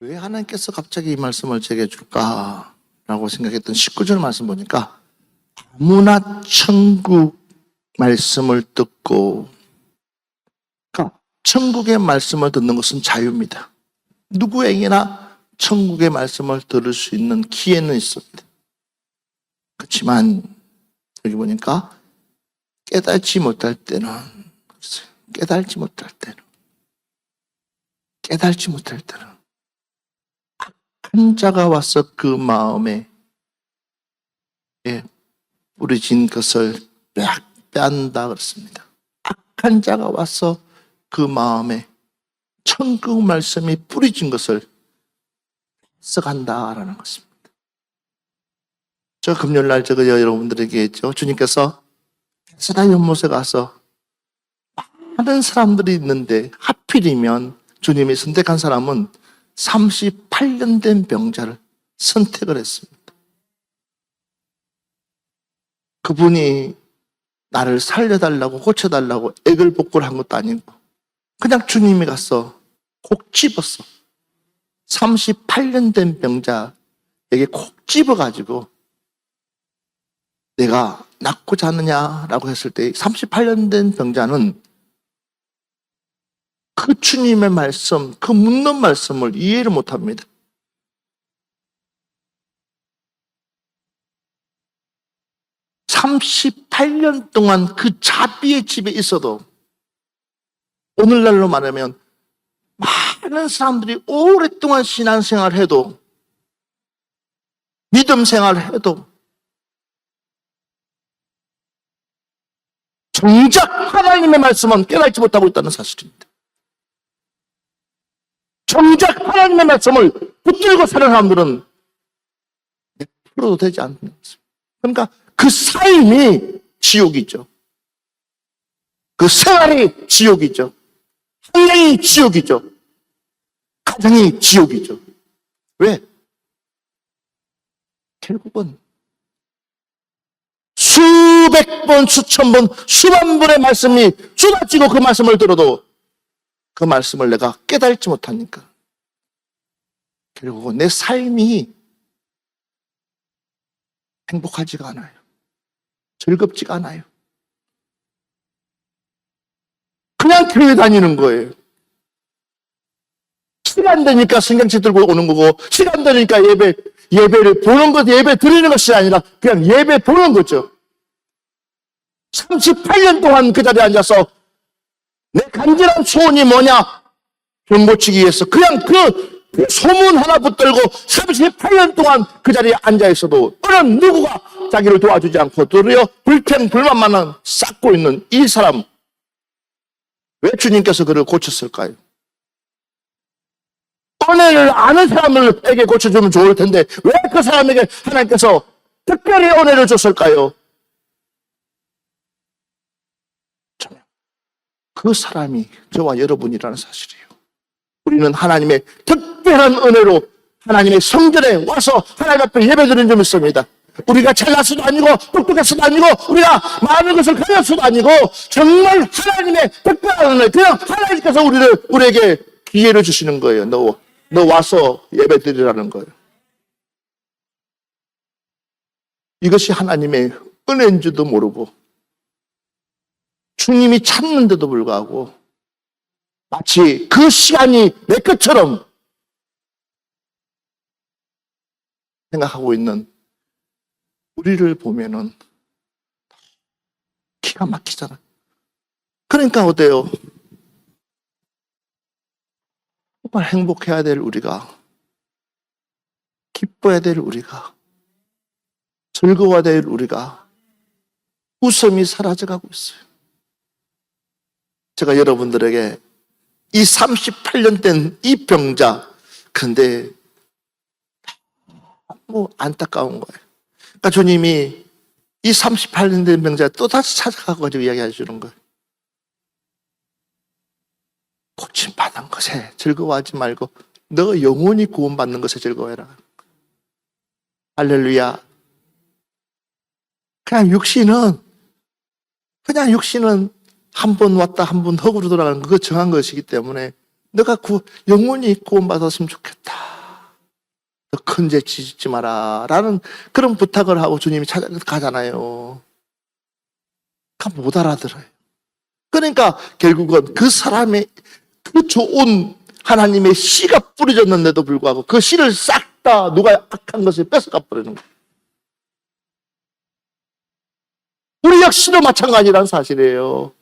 왜 하나님께서 갑자기 이 말씀을 제게 줄까라고 생각했던 19절 말씀 보니까 아무나 천국 말씀을 듣고, 그러니까 천국의 말씀을 듣는 것은 자유입니다. 누구에게나 천국의 말씀을 들을 수 있는 기회는 있습니다. 그렇지만 여기 보니까 깨닫지 못할 때는 악한 자가 와서 그 마음에 뿌려진 것을 빼앗는다 그랬습니다. 악한 자가 와서 그 마음에 천국 말씀이 뿌려진 것을 뺏어간다라는 것입니다. 저 금요일날 제가 여러분들에게 했죠. 주님께서 베세다 연못에 가서 많은 사람들이 있는데 하필이면 주님이 선택한 사람은 38년 된 병자를 선택을 했습니다. 그분이 나를 살려달라고 고쳐달라고 애걸복걸 한 것도 아니고 그냥 주님이 가서 콕 집었어. 38년 된 병자에게 콕 집어가지고 내가 낫고자 하느냐라고 했을 때 38년 된 병자는 그 주님의 말씀, 그 묻는 말씀을 이해를 못합니다. (38년) 동안 그 자비의 집에 있어도, 오늘날로 말하면 많은 사람들이 오랫동안 신앙생활을 해도, 믿음 생활을 해도 정작 하나님의 말씀은 깨닫지 못하고 있다는 사실입니다. 정작 하나님의 말씀을 붙들고 사는 사람들은 100%도 되지 않는 것입니다. 그러니까 그 삶이 지옥이죠. 그 생활이 지옥이죠. 환경이 지옥이죠. 가정이 지옥이죠. 왜? 결국은 수백 번, 수천 번, 수만 번의 말씀이 쏟아지고 그 말씀을 들어도 그 말씀을 내가 깨달지 못하니까 결국은 내 삶이 행복하지가 않아요. 즐겁지가 않아요. 그냥 교회 다니는 거예요. 시간 되니까 성경책 들고 오는 거고, 시간 되니까 예배를 보는 것, 예배 드리는 것이 아니라 그냥 예배 보는 거죠. 38년 동안 그 자리에 앉아서 내 간절한 소원이 뭐냐? 병 고치기 위해서 그냥 그 소문 하나 붙들고 38년 동안 그 자리에 앉아 있어도 어느 누구가 자기를 도와주지 않고 도리어 불평불만만 쌓고 있는 이 사람, 왜 주님께서 그를 고쳤을까요? 은혜를 아는 사람에게 고쳐주면 좋을 텐데 왜 그 사람에게 하나님께서 특별히 은혜를 줬을까요? 그 사람이 저와 여러분이라는 사실이에요. 우리는 하나님의 특별한 은혜로 하나님의 성전에 와서 하나님 앞에 예배드리는 점 있습니다. 우리가 잘났어도 아니고 똑똑했어도 아니고 우리가 많은 것을 가졌어도 아니고 정말 하나님의 특별한 은혜, 그냥 하나님께서 우리에게 기회를 주시는 거예요. 너 와서 예배드리라는 거예요. 이것이 하나님의 은혜인 줄도 모르고 주님이 찾는데도 불구하고 마치 그 시간이 내 것처럼 생각하고 있는 우리를 보면은 기가 막히잖아요. 그러니까 어때요? 정말 행복해야 될 우리가, 기뻐야 될 우리가, 즐거워야 될 우리가 웃음이 사라져가고 있어요. 제가 여러분들에게 이 38년 된 이 병자, 근데 너무 안타까운 거예요. 그러니까 주님이 이 38년 된 병자 또다시 찾아가가지고 이야기해 주는 거예요. 고침받은 것에 즐거워하지 말고 너 영원히 구원받는 것에 즐거워해라. 할렐루야. 그냥 육신은 한 번 왔다 한 번 흙으로 돌아가는 그거 정한 것이기 때문에 너가 영원히 구원받았으면 좋겠다. 더 큰 죄 짓지 마라 라는 그런 부탁을 하고 주님이 찾아가잖아요. 못 알아들어요. 그러니까 결국은 그 사람의 그 좋은 하나님의 씨가 뿌려졌는데도 불구하고 그 씨를 싹 다 누가 악한 것을 뺏어가 버리는 거예요. 우리 역시도 마찬가지란 사실이에요.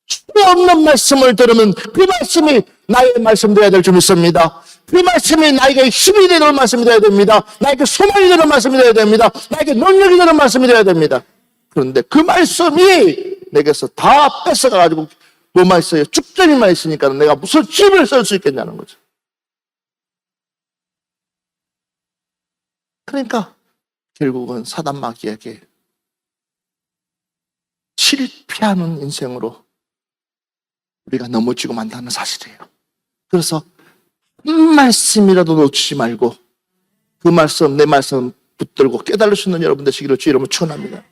수 없는 말씀을 들으면 그 말씀이 나의 말씀 되어야 될 줄 믿습니다. 그 말씀이 나에게 힘이 되는 말씀이 되어야 됩니다. 나에게 소망이 되는 말씀이 되어야 됩니다. 나에게 능력이 되는 말씀이 되어야 됩니다. 그런데 그 말씀이 내게서 다 뺏어가가지고 뭐만 있어요? 죽전이만 있으니까 내가 무슨 집을 쓸 수 있겠냐는 거죠. 그러니까 결국은 사단 마귀에게 실패하는 인생으로 우리가 넘어지고 만다는 사실이에요. 그래서 한 말씀이라도 놓치지 말고 그 말씀, 내 말씀 붙들고 깨달을 수 있는 여러분 되시기를 주의 이름으로 축원합니다.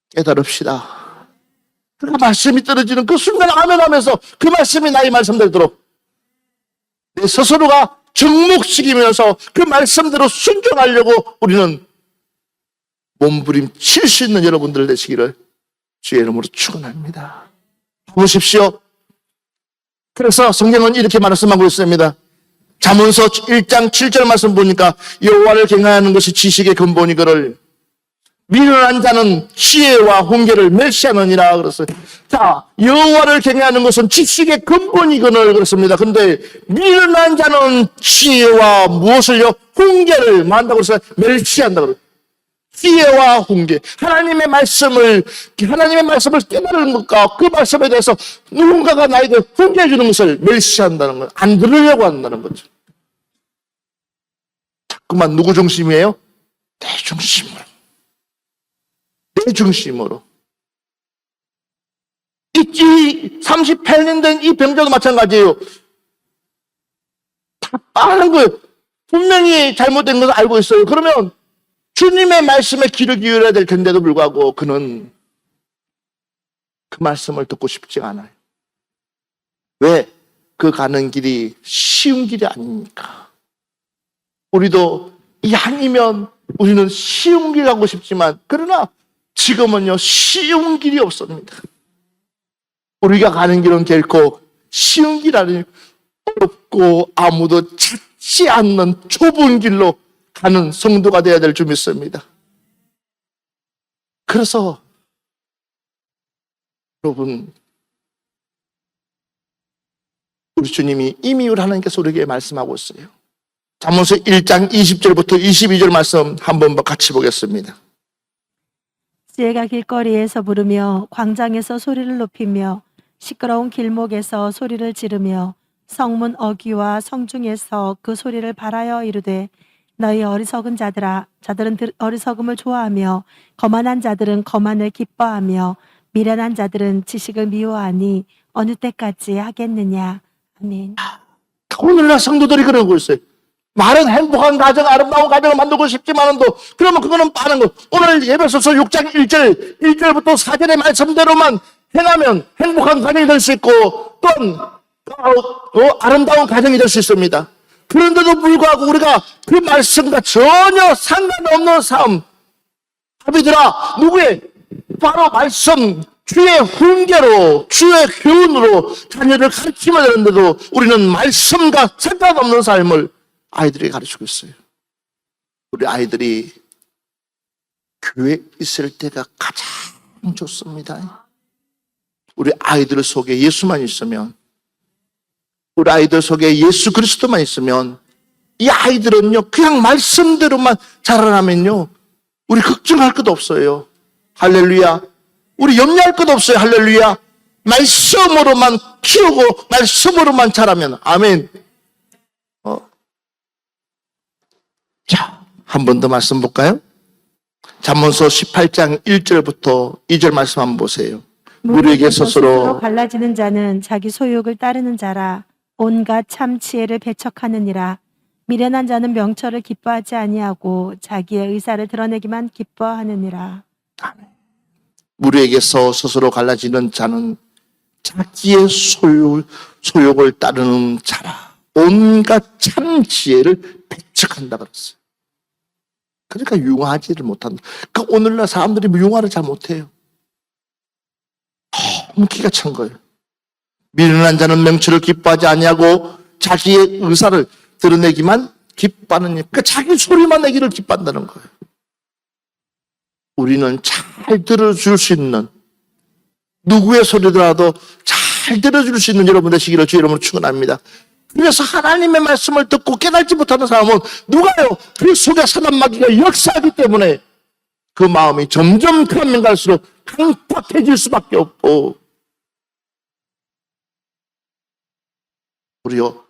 깨달읍시다. 그러니까 말씀이 떨어지는 그 순간 아멘하면서 그 말씀이 나의 말씀 되도록 내 스스로가 정목시키면서 그 말씀대로 순종하려고 우리는 몸부림칠 수 있는 여러분들 되시기를 주의 이름으로 축원합니다. 보십시오. 그래서 성경은 이렇게 말씀하고 있습니다. 잠언서 1장 7절 말씀 보니까 여호와를 경외하는 것이 지식의 근본이거늘 미련한 자는 지혜와 훈계를 멸시하느니라 그랬어요. 자, 여호와를 경외하는 것은 지식의 근본이거늘 그렇습니다. 근데 미련한 자는 지혜와 무엇을요? 훈계를 만다고 해서 멸시한다고 그래요. 지혜와 훈계, 하나님의 말씀을 깨달은 것과 그 말씀에 대해서 누군가가 나에게 훈계해 주는 것을 멸시한다는 것, 안 들으려고 한다는 거죠. 자꾸만 누구 중심이에요? 내 중심으로. 내 중심으로. 이 38년 된 이 병자도 마찬가지예요. 다 빠는 거예요. 분명히 잘못된 것을 알고 있어요. 그러면 주님의 말씀에 귀를 기울여야 될 텐데도 불구하고 그는 그 말씀을 듣고 싶지 않아요. 왜? 그 가는 길이 쉬운 길이 아닙니까? 우리도 이 아니면 우리는 쉬운 길 가고 싶지만 그러나 지금은요 쉬운 길이 없습니다. 우리가 가는 길은 결코 쉬운 길 아니에요. 어렵고 아무도 찾지 않는 좁은 길로 가는 성도가 되어야 될 줄 믿습니다. 그래서 여러분 우리 주님이 이미 우리 하나님께서 우리에게 말씀하고 있어요. 잠언서 1장 20절부터 22절 말씀 한번 같이 보겠습니다. 지혜가 길거리에서 부르며 광장에서 소리를 높이며 시끄러운 길목에서 소리를 지르며 성문 어귀와 성중에서 그 소리를 발하여 이르되 너희 어리석은 자들아, 자들은 어리석음을 좋아하며 거만한 자들은 거만을 기뻐하며 미련한 자들은 지식을 미워하니 어느 때까지 하겠느냐. 아멘. 오늘날 성도들이 그러고 있어요. 말은 행복한 가정, 아름다운 가정을 만들고 싶지만도 그러면 그거는 빠른 거. 오늘 에베소서 6장 1절부터 4절의 말씀대로만 행하면 행복한 가정이 될 수 있고 또한 아름다운 가정이 될 수 있습니다. 그런데도 불구하고 우리가 그 말씀과 전혀 상관없는 삶, 아비들아, 누구의? 바로 말씀, 주의 훈계로, 주의 교훈으로 자녀를 가르치면 되는데도 우리는 말씀과 상관없는 삶을 아이들에게 가르치고 있어요. 우리 아이들이 교회에 있을 때가 가장 좋습니다. 우리 아이들 속에 예수만 있으면, 우리 아이들 속에 예수 그리스도만 있으면 이 아이들은요 그냥 말씀대로만 자라나면요 우리 걱정할 것도 없어요. 할렐루야. 우리 염려할 것도 없어요. 할렐루야. 말씀으로만 키우고 말씀으로만 자라면 아멘. 자, 한 번 더 말씀 볼까요? 잠언서 18장 1절부터 2절 말씀 한번 보세요. 무리에게 스스로 갈라지는 자는 자기 소욕을 따르는 자라. 온갖 참 지혜를 배척하느니라. 미련한 자는 명철을 기뻐하지 아니하고 자기의 의사를 드러내기만 기뻐하느니라. 무리에게서 스스로 갈라지는 자는 자기의 소욕을 따르는 자라. 온갖 참 지혜를 개척한다 그랬어요. 그러니까 융화하지를 못한다. 그러니까 오늘날 사람들이 융화를 잘 못해요. 너무 기가 찬 거예요. 미련한 자는 명철을 기뻐하지 아니하고 자기의 의사를 드러내기만 기뻐하는 일. 그러니까 자기 소리만 내기를 기뻐한다는 거예요. 우리는 잘 들어줄 수 있는, 누구의 소리더라도 잘 들어줄 수 있는 여러분 되시기를 주의 이름으로 축원합니다. 그래서 하나님의 말씀을 듣고 깨닫지 못하는 사람은 누가요? 그 속에 사단 마귀가 역사하기 때문에 그 마음이 점점 가면 갈수록 강팍해질 수밖에 없고, 우리요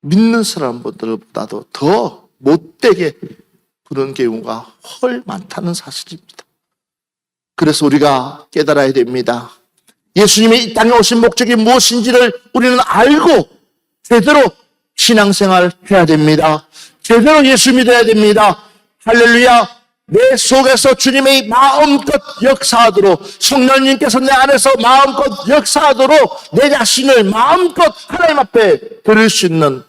믿는 사람들보다도 더 못되게 그런 경우가 훨 많다는 사실입니다. 그래서 우리가 깨달아야 됩니다. 예수님이 이 땅에 오신 목적이 무엇인지를 우리는 알고 제대로 신앙생활 해야 됩니다. 제대로 예수 믿어야 됩니다. 할렐루야. 내 속에서 주님의 마음껏 역사하도록, 성령님께서 내 안에서 마음껏 역사하도록 내 자신을 마음껏 하나님 앞에 드릴 수 있는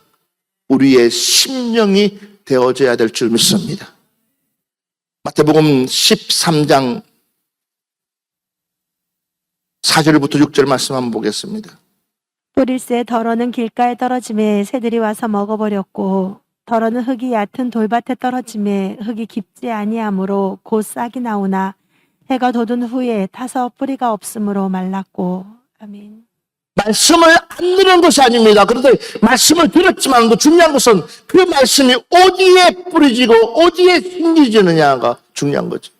우리의 심령이 되어져야 될 줄 믿습니다. 마태복음 13장 4절부터 6절 말씀 한번 보겠습니다. 뿌릴새 덜어는 길가에 떨어짐에 새들이 와서 먹어버렸고, 덜어는 흙이 얕은 돌밭에 떨어짐에 흙이 깊지 아니하므로 곧 싹이 나오나 해가 돋은 후에 타서 뿌리가 없으므로 말랐고. 아멘. 말씀을 안 들은 것이 아닙니다. 그런데 말씀을 들었지만 또 중요한 것은 그 말씀이 어디에 뿌리지고 어디에 심겨지느냐가 중요한 거죠.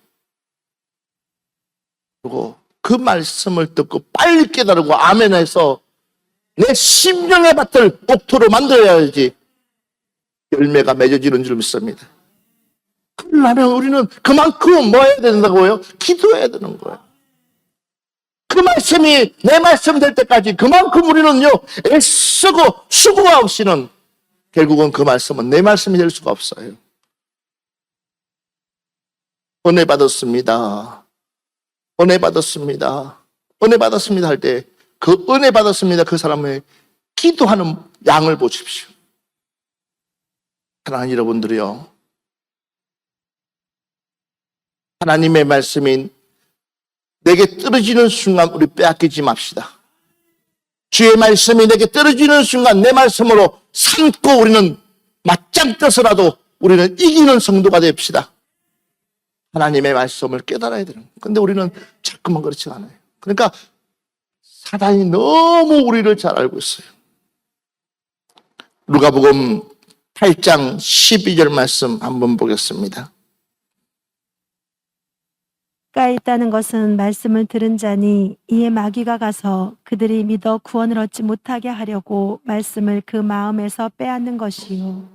그리고 그 말씀을 듣고 빨리 깨달고 아멘해서 내 심령의 밭을 옥토로 만들어야지 열매가 맺어지는 줄 믿습니다. 그러려면 우리는 그만큼 뭐 해야 된다고요? 기도해야 되는 거예요. 그 말씀이 내 말씀 될 때까지 그만큼 우리는요 애쓰고 수고가 없이는 결국은 그 말씀은 내 말씀이 될 수가 없어요. 은혜 받았습니다. 은혜 받았습니다. 은혜 받았습니다 할 때 그 은혜 받았습니다 그 사람의 기도하는 양을 보십시오. 사랑하는 여러분들이요, 하나님의 말씀인 내게 떨어지는 순간 우리 빼앗기지 맙시다. 주의 말씀이 내게 떨어지는 순간 내 말씀으로 삼고 우리는 맞짱 떠서라도 우리는 이기는 성도가 됩시다. 하나님의 말씀을 깨달아야 되는 거예요. 근데 우리는 자꾸만 그렇지 않아요. 그러니까 사단이 너무 우리를 잘 알고 있어요. 누가복음 8장 12절 말씀 한번 보겠습니다. 가 있다는 것은 말씀을 들은 자니 이에 마귀가 가서 그들이 믿어 구원을 얻지 못하게 하려고 말씀을 그 마음에서 빼앗는 것이요.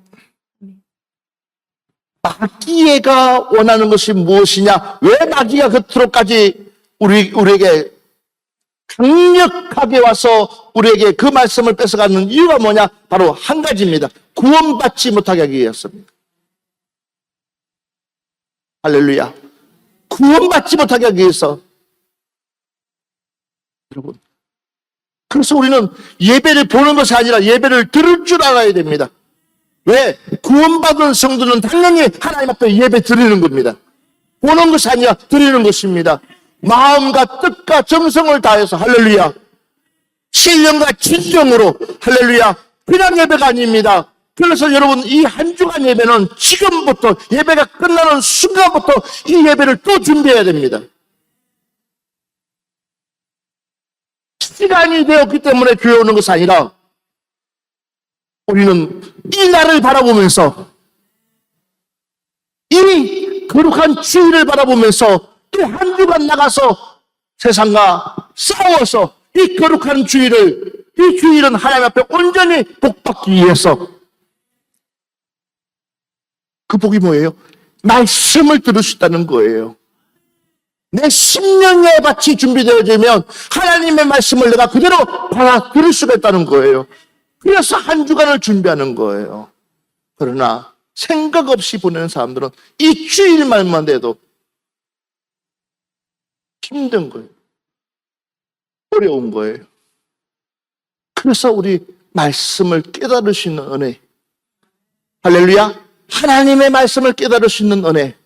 마귀가 원하는 것이 무엇이냐? 왜 마귀가 그토록까지 우리에게 강력하게 와서 우리에게 그 말씀을 뺏어가는 이유가 뭐냐? 바로 한 가지입니다. 구원받지 못하게 하기 위해서입니다. 할렐루야. 구원받지 못하게 하기 위해서. 여러분, 그래서 우리는 예배를 보는 것이 아니라 예배를 들을 줄 알아야 됩니다. 왜? 구원받은 성도는 당연히 하나님 앞에 예배 드리는 겁니다. 보는 것이 아니라 드리는 것입니다. 마음과 뜻과 정성을 다해서 할렐루야, 신령과 진정으로 할렐루야, 그냥 예배가 아닙니다. 그래서 여러분, 이 한 주간 예배는 지금부터 예배가 끝나는 순간부터 이 예배를 또 준비해야 됩니다. 시간이 되었기 때문에 교회 오는 것이 아니라 우리는 이 날을 바라보면서, 이 거룩한 주일을 바라보면서 또 한 주간 나가서 세상과 싸워서 이 거룩한 주일을, 이 주일은 하나님 앞에 온전히 복받기 위해서, 그 복이 뭐예요? 말씀을 들을 수 있다는 거예요. 내 심령의 밭이 준비되어지면 하나님의 말씀을 내가 그대로 받아 들을 수가 있다는 거예요. 그래서 한 주간을 준비하는 거예요. 그러나 생각 없이 보내는 사람들은 이 주일만만 돼도 힘든 거예요. 어려운 거예요. 그래서 우리 말씀을 깨달을 수 있는 은혜, 할렐루야, 하나님의 말씀을 깨달을 수 있는 은혜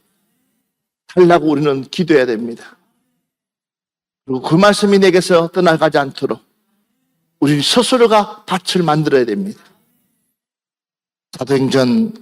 달라고 우리는 기도해야 됩니다. 그리고 그 말씀이 내게서 떠나가지 않도록 우리 스스로가 밭을 만들어야 됩니다. 사도행전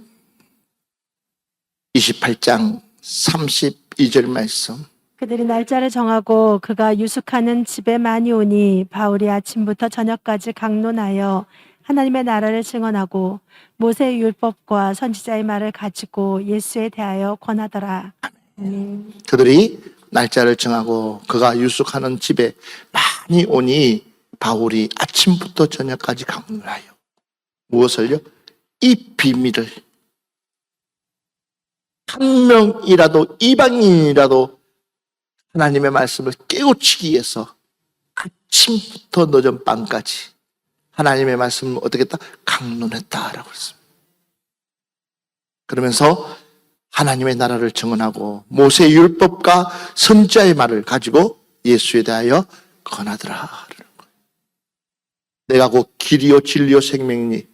28장 32절 말씀. 그들이 날짜를 정하고 그가 유숙하는 집에 많이 오니 바울이 아침부터 저녁까지 강론하여 하나님의 나라를 증언하고 모세의 율법과 선지자의 말을 가지고 예수에 대하여 권하더라. 아멘. 그들이 날짜를 정하고 그가 유숙하는 집에 많이 오니 바울이 아침부터 저녁까지 강론하여 무엇을요? 이 비밀을 한 명이라도 이방인이라도 하나님의 말씀을 깨우치기 위해서 아침부터 늦은 밤까지 하나님의 말씀을 어떻게 했다? 강론했다라고 했습니다. 그러면서 하나님의 나라를 증언하고 모세의 율법과 선지자의 말을 가지고 예수에 대하여 권하더라 그러는 거예요. 내가 곧 길이요 진리요 생명이니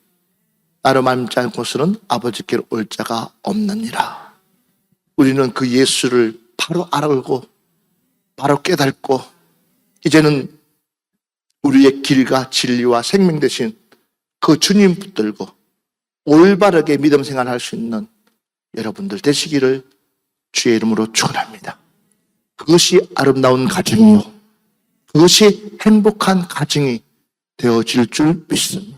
나로 말미암지 않고서는 아버지께로 올 자가 없느니라. 우리는 그 예수를 바로 알고 바로 깨닫고 이제는 우리의 길과 진리와 생명 되신 그 주님 붙들고 올바르게 믿음 생활할 수 있는 여러분들 되시기를 주의 이름으로 축원합니다. 그것이 아름다운 가정이요, 그것이 행복한 가정이 되어질 줄 믿습니다.